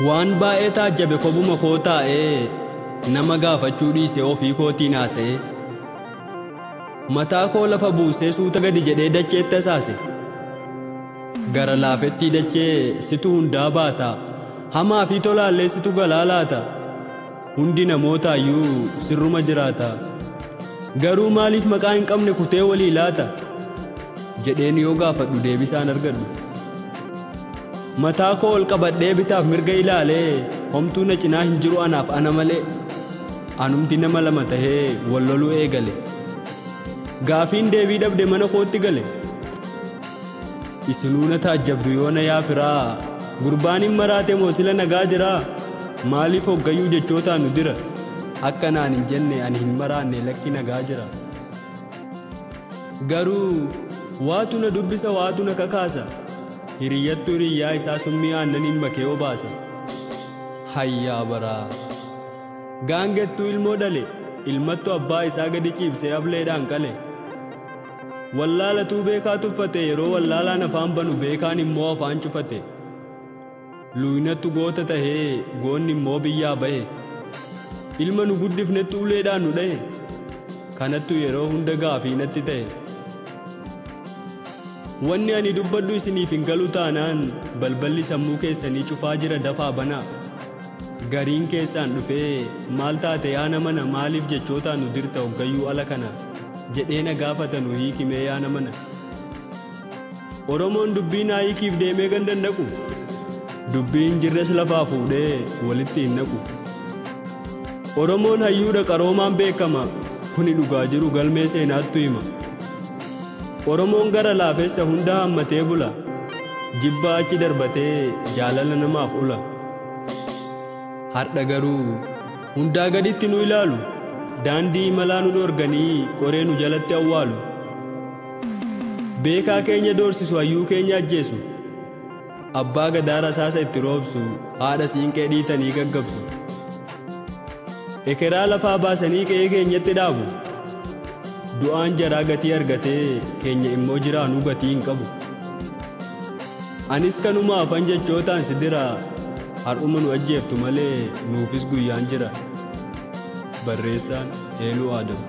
waan baay'ee taajjabe kobuma koo taa'ee nama gaafachuu dhiisee ofii kootiin haasa'ee mataa koo lafa buusee suuta gadi jedhee dacheetti tasaase gara laafettii dachee situ hundaa baata hamaa fi tolaallee situ galaa laata hundi namootaayyuu sirruma jiraata garuu maaliif maqaa hin qabne kutee walii laata jedheen yoo gaafadhu deebisaan argadhu mataa koo ol qabadhee bitaaf mirga ilaalee homtuu na cinaa hin jiru anaaf ana malee anumti nama lama tahee wal loluu eegale gaafiin deebii dhabde mana kootti gale isinuu na taajjabdu yoo na yaafiraa gurbaan hin maraate moo sila nagaa jiraa maaliif hoggayyuu jechootaan nu dira akka naan hin jenne ani hin maraanne lakki nagaa jira garuu waatu na dubbisa waatu na kakaasa hiriyyattu hiriyyaa isaa summii aannaniin makee obaasa hayyaa baraa gaangettuu ilmoo dhale ilmattu abbaa isaa gadi ciibsee ableedhaan qale wallaalatuu beekaa tuffate yeroo wallaalaan afaan banu beekaan immoo afaan cufate luynattu goota tahee goonni immoo biyyaa ba'e ilma nu guddifnettu uleedhaan nu dha'e kanattu yeroo hunda gaafii natti ta'e wanni ani dubbadhu isiniif hin galu taanaan balballi sammuu keessanii cufaa jira dafaa banaa gariin keessaan dhufee maal taate yaana mana maaliif jechootaan nu dirta hoggayyuu ala kana jedhee na gaafata nu hiikimee yaana mana Oromoon dubbii naa hiikiif deemee gandan naqu dubbiin jirres lafaa fuudhee walitti hin naqu Oromoon hayyuudha qaroomaan beekama kuni dhugaa jiru galmee seenaattu hima Oromoon gara laafessa hunda hammatee bula jibba achi darbatee jaalala namaaf ula har'a garuu hundaa gaditti nu ilaalu daandii imalaa nu dhorganii qoree nu jalatti awwaalu beekaa keenya doorsisu hayyuu keenya ajjeesu abbaa gadaa rasaasa itti roobsu haadha siinqee dhiitanii gaggabsu ekeraa lafaa baasanii qe'ee keenyatti dhaabu du'aan jaraa gatii argatee keenya immoo jiraanuu gatii hin qabu anis kanuma afan jechootaan si dira har'uma nu ajjeeftu malee nuufis guyyaan jira barreessaan Eeluu Aadam